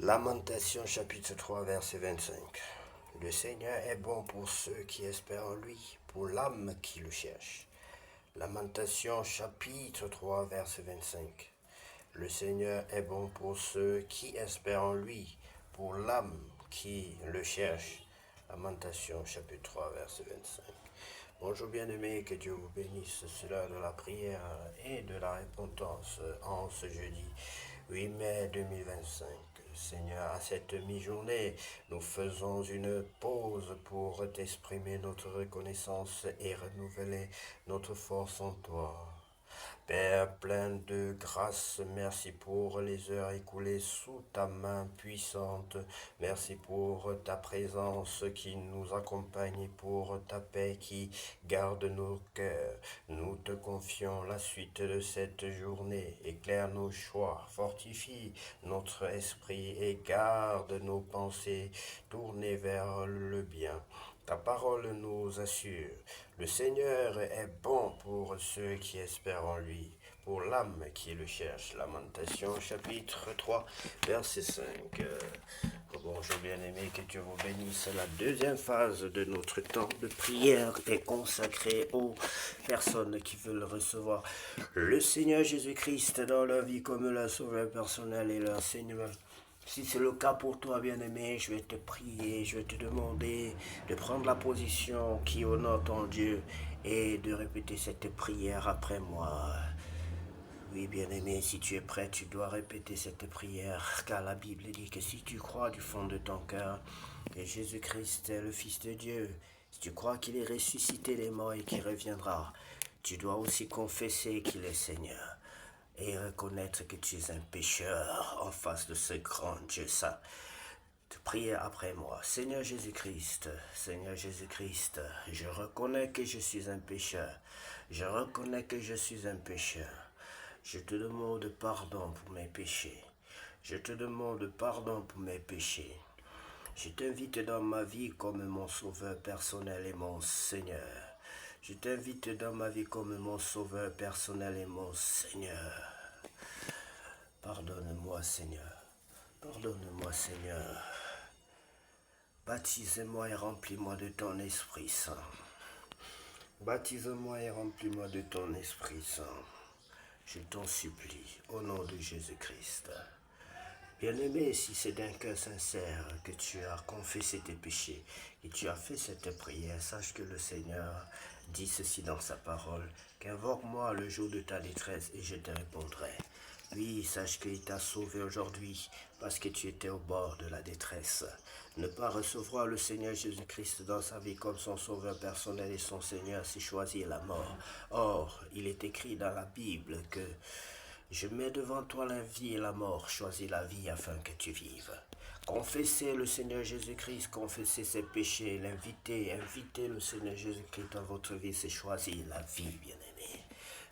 Lamentation chapitre 3 verset 25. Le Seigneur est bon pour ceux qui espèrent en lui, pour l'âme qui le cherche. Lamentation chapitre 3 verset 25. Le Seigneur est bon pour ceux qui espèrent en lui, pour l'âme qui le cherche. Lamentation chapitre 3 verset 25. Bonjour bien-aimés, que Dieu vous bénisse. C'est l'heure de la prière et de la repentance en ce jeudi 8 mai 2025. Seigneur, à cette mi-journée, nous faisons une pause pour t'exprimer notre reconnaissance et renouveler notre force en toi. Père plein de grâce, merci pour les heures écoulées sous ta main puissante. Merci pour ta présence qui nous accompagne et pour ta paix qui garde nos cœurs. Nous te confions la suite de cette journée. Éclaire nos choix, fortifie notre esprit et garde nos pensées tournées vers le bien. Ta parole nous assure. Le Seigneur est bon pour ceux qui espèrent en lui, pour l'âme qui le cherche. Lamentation chapitre 3, verset 5. Bonjour bien-aimés, que Dieu vous bénisse. La deuxième phase de notre temps de prière est consacrée aux personnes qui veulent recevoir le Seigneur Jésus-Christ dans leur vie comme leur sauveur personnel et leur Seigneur. Si c'est le cas pour toi, bien-aimé, je vais te prier, je vais te demander de prendre la position qui honore ton Dieu et de répéter cette prière après moi. Oui, bien-aimé, si tu es prêt, tu dois répéter cette prière, car la Bible dit que si tu crois du fond de ton cœur que Jésus-Christ est le Fils de Dieu, si tu crois qu'il est ressuscité des morts et qu'il reviendra, tu dois aussi confesser qu'il est Seigneur et reconnaître que tu es un pécheur en face de ce grand Dieu saint. De prier après moi. Seigneur Jésus-Christ, je reconnais que je suis un pécheur. Je reconnais que je suis un pécheur. Je te demande pardon pour mes péchés. Je te demande pardon pour mes péchés. Je t'invite dans ma vie comme mon sauveur personnel et mon Seigneur. Je t'invite dans ma vie comme mon sauveur personnel et mon Seigneur. Pardonne-moi, Seigneur. Pardonne-moi, Seigneur. Baptise-moi et remplis-moi de ton Esprit Saint. Baptise-moi et remplis-moi de ton Esprit Saint. Je t'en supplie, au nom de Jésus-Christ. Bien-aimé, si c'est d'un cœur sincère que tu as confessé tes péchés et tu as fait cette prière, sache que le Seigneur dit ceci dans sa parole, qu'invoque-moi le jour de ta détresse et je te répondrai. Oui, sache qu'il t'a sauvé aujourd'hui parce que tu étais au bord de la détresse. Ne pas recevoir le Seigneur Jésus-Christ dans sa vie comme son sauveur personnel et son Seigneur, c'est choisir la mort. Or, il est écrit dans la Bible que je mets devant toi la vie et la mort, choisis la vie afin que tu vives. Confessez le Seigneur Jésus-Christ, confessez ses péchés, invitez le Seigneur Jésus-Christ dans votre vie, c'est choisir la vie, bien-aimé.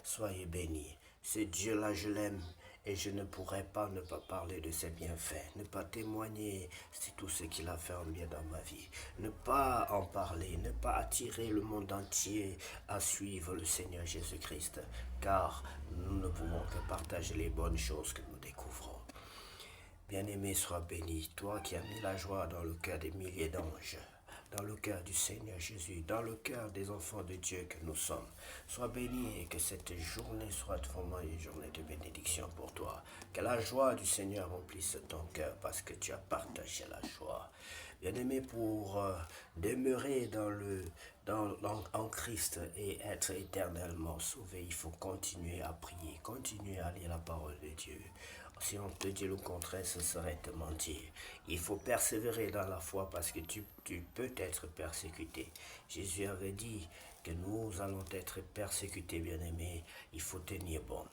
Soyez bénis. Ce Dieu-là, je l'aime et je ne pourrais pas ne pas parler de ses bienfaits, ne pas témoigner de tout ce qu'il a fait en bien dans ma vie, ne pas en parler, ne pas attirer le monde entier à suivre le Seigneur Jésus-Christ, car nous ne pouvons que partager les bonnes choses que nous découvrons. Bien-aimé, sois béni, toi qui as mis la joie dans le cœur des milliers d'anges, dans le cœur du Seigneur Jésus, dans le cœur des enfants de Dieu que nous sommes. Sois béni et que cette journée soit vraiment une journée de bénédiction pour toi. Que la joie du Seigneur remplisse ton cœur parce que tu as partagé la joie. Bien-aimé, pour demeurer en Christ et être éternellement sauvé, il faut continuer à prier, continuer à lire la parole de Dieu. Si on te dit le contraire, ce serait te mentir. Il faut persévérer dans la foi parce que tu peux être persécuté. Jésus avait dit que nous allons être persécutés, bien-aimés. Il faut tenir bon.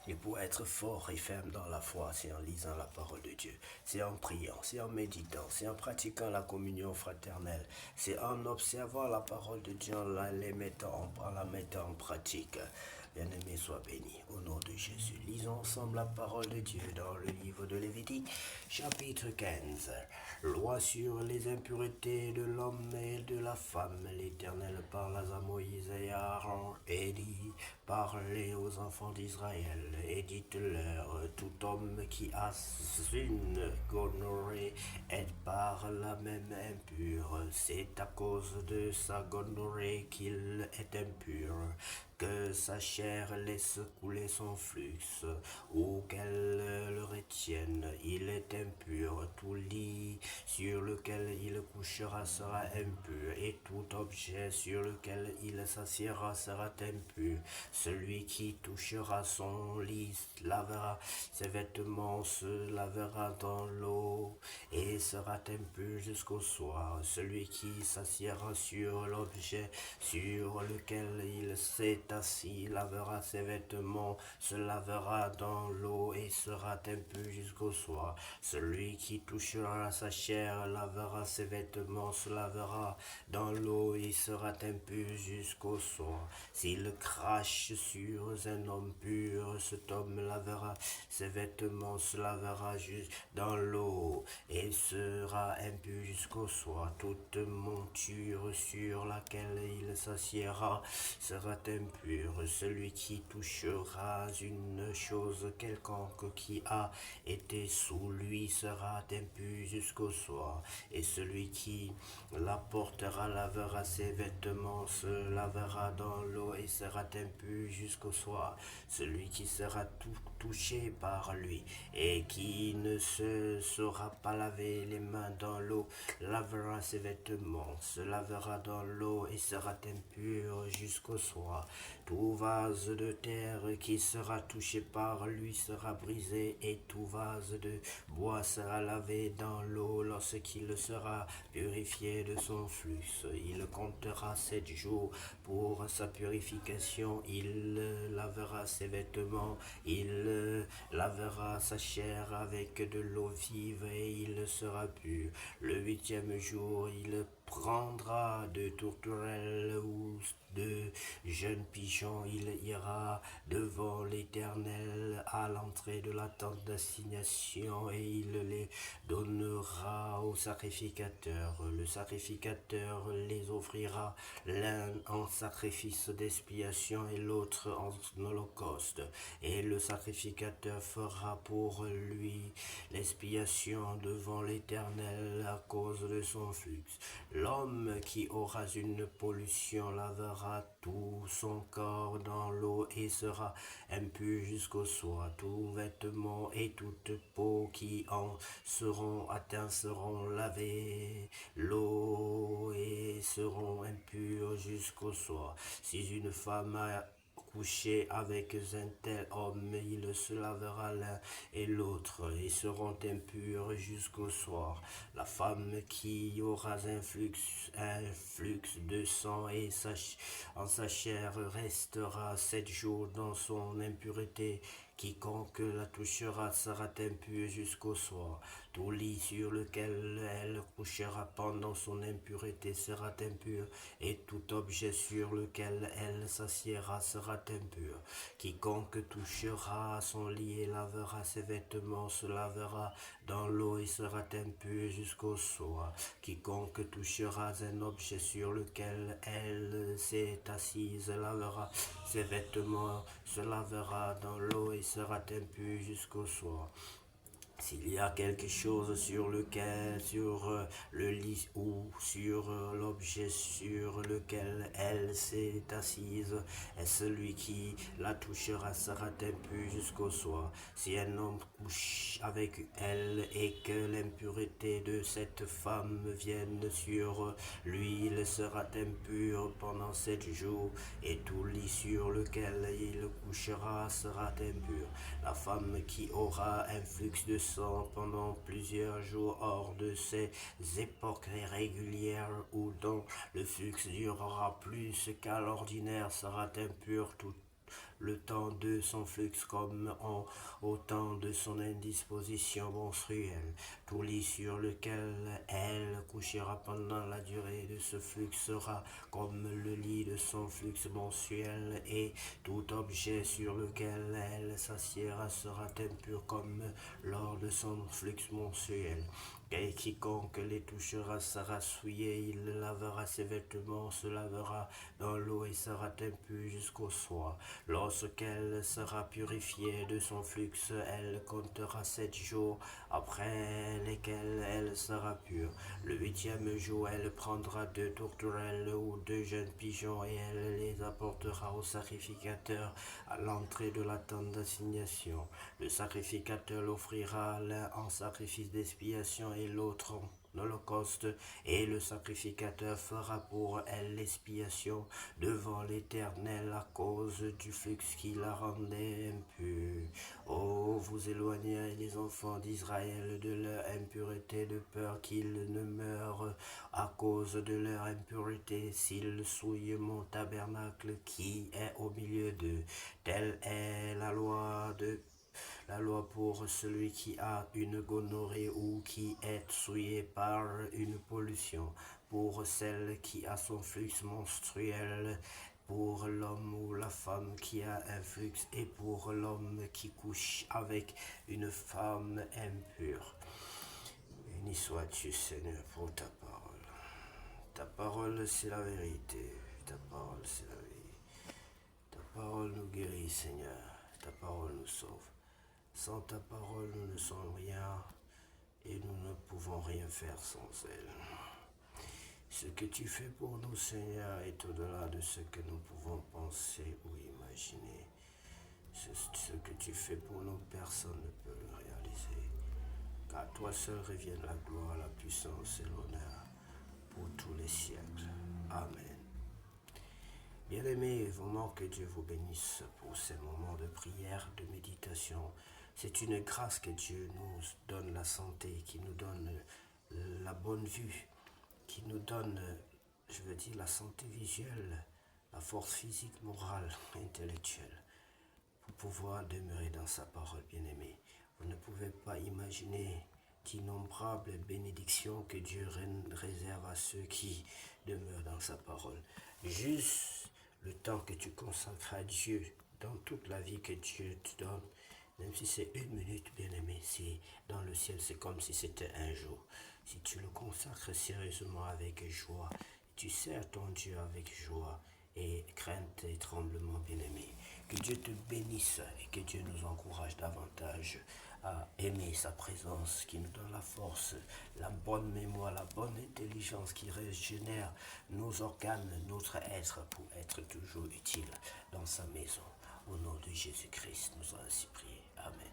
Et pour être fort et ferme dans la foi, c'est en lisant la parole de Dieu, c'est en priant, c'est en méditant, c'est en pratiquant la communion fraternelle, c'est en observant la parole de Dieu, en la mettant en pratique. Bien-aimé, sois béni. Au nom de Jésus, lisons ensemble la parole de Dieu dans le livre de Lévitique, chapitre 15. Loi sur les impuretés de l'homme et de la femme. L'Éternel parla à Moïse et à Aaron et dit, parlez aux enfants d'Israël et dites-leur, tout homme qui a une gonorrhée est par la même impur. C'est à cause de sa gonorrhée qu'il est impur. Que sa chair laisse couler son flux, ou qu'elle le retienne, il est impur. Tout lit sur lequel il couchera sera impur, et tout objet sur lequel il s'assiera sera impur. Celui qui touchera son lit lavera ses vêtements, se lavera dans l'eau, et sera impur jusqu'au soir. Celui qui s'assiera sur l'objet sur lequel il s'est assis lavera ses vêtements, se lavera dans l'eau et sera impur jusqu'au soir. Celui qui touchera sa chair lavera ses vêtements, se lavera dans l'eau et sera impur jusqu'au soir. S'il crache sur un homme pur, cet homme lavera ses vêtements, se lavera dans l'eau et sera impur jusqu'au soir. Toute monture sur laquelle il s'assiera sera impur. Celui qui touchera une chose quelconque qui a été sous lui sera impur jusqu'au soir. Et celui qui la portera lavera ses vêtements, se lavera dans l'eau et sera impur jusqu'au soir. Celui qui sera touché par lui et qui ne se saura pas laver les mains dans l'eau, lavera ses vêtements, se lavera dans l'eau et sera impur jusqu'au soir. Tout vase de terre qui sera touché par lui sera brisé, et tout vase de bois sera lavé dans l'eau lorsqu'il sera purifié de son flux. Il comptera 7 jours pour sa purification. Il lavera ses vêtements, il lavera sa chair avec de l'eau vive et il sera pur. Le 8e jour, il prendra de tourterelles ou de jeunes pigeons, il ira devant l'Éternel à l'entrée de la tente d'assignation et il les donnera au sacrificateur. Le sacrificateur les offrira, l'un en sacrifice d'expiation et l'autre en holocauste. Et le sacrificateur fera pour lui l'expiation devant l'Éternel à cause de son flux. L'homme qui aura une pollution lavera tout son corps dans l'eau et sera impur jusqu'au soir. Tout vêtement et toute peau qui en seront atteints seront lavés l'eau et seront impurs jusqu'au soir. Si une femme a couché avec un tel homme, il se lavera l'un et l'autre et seront impurs jusqu'au soir. La femme qui aura un flux de sang et en sa chair restera 7 jours dans son impureté. Quiconque la touchera sera impur jusqu'au soir. Tout lit sur lequel elle couchera pendant son impureté sera impur, et tout objet sur lequel elle s'assiera sera impur. Quiconque touchera à son lit et lavera ses vêtements se lavera dans l'eau et sera impur jusqu'au soir. Quiconque touchera un objet sur lequel elle s'est assise lavera ses vêtements, se lavera dans l'eau et sera impur jusqu'au soir. S'il y a quelque chose sur le lit ou sur l'objet sur lequel elle s'est assise, et celui qui la touchera sera impur jusqu'au soir. Si un homme couche avec elle et que l'impureté de cette femme vienne sur lui, il sera impur pendant 7 jours, et tout lit sur lequel il couchera sera impur. La femme qui aura un flux de sang pendant plusieurs jours hors de ces époques régulières ou dont le flux durera plus qu'à l'ordinaire sera impur toute le temps de son flux comme en au temps de son indisposition menstruelle. Tout lit sur lequel elle couchera pendant la durée de ce flux sera comme le lit de son flux mensuel, et tout objet sur lequel elle s'assiera sera impur comme lors de son flux mensuel. Et quiconque les touchera sera souillé, il lavera ses vêtements, se lavera dans l'eau et sera impur jusqu'au soir. Lorsqu'elle sera purifiée de son flux, elle comptera 7 jours, après lesquels elle sera pure. Le 8e jour, elle prendra 2 tourterelles ou 2 jeunes pigeons et elle les apportera au sacrificateur à l'entrée de la tente d'assignation. Le sacrificateur l'offrira l'un en sacrifice d'expiation et l'autre en holocauste, et le sacrificateur fera pour elle l'expiation devant l'Éternel à cause du flux qui la rendait impure. Oh, vous éloignez les enfants d'Israël de leur impureté, de peur qu'ils ne meurent à cause de leur impureté, s'ils souillent mon tabernacle qui est au milieu d'eux. Telle est la loi pour celui qui a une gonorrhée ou qui est souillé par une pollution, pour celle qui a son flux menstruel, pour l'homme ou la femme qui a un flux, et pour l'homme qui couche avec une femme impure. Béni sois-tu, Seigneur, pour ta parole. Ta parole, c'est la vérité. Ta parole, c'est la vie. Ta parole nous guérit, Seigneur. Ta parole nous sauve. Sans ta parole, nous ne sommes rien et nous ne pouvons rien faire sans elle. Ce que tu fais pour nous, Seigneur, est au-delà de ce que nous pouvons penser ou imaginer. Ce que tu fais pour nous, personne ne peut le réaliser. Car toi seul revienne la gloire, la puissance et l'honneur pour tous les siècles. Amen. Bien-aimés, vraiment que Dieu vous bénisse pour ces moments de prière, de méditation. C'est une grâce que Dieu nous donne la santé, qui nous donne la bonne vue, qui nous donne, la santé visuelle, la force physique, morale, intellectuelle, pour pouvoir demeurer dans sa parole, bien-aimé. Vous ne pouvez pas imaginer d'innombrables bénédictions que Dieu réserve à ceux qui demeurent dans sa parole. Juste le temps que tu consacres à Dieu dans toute la vie que Dieu te donne, même si c'est 1 minute, bien-aimé, c'est dans le ciel, c'est comme si c'était un jour. Si tu le consacres sérieusement avec joie, tu sers ton Dieu avec joie et crainte et tremblement, bien-aimé. Que Dieu te bénisse et que Dieu nous encourage davantage à aimer sa présence, qui nous donne la force, la bonne mémoire, la bonne intelligence qui régénère nos organes, notre être pour être toujours utile dans sa maison. Au nom de Jésus-Christ, nous allons ainsi prier. Amen.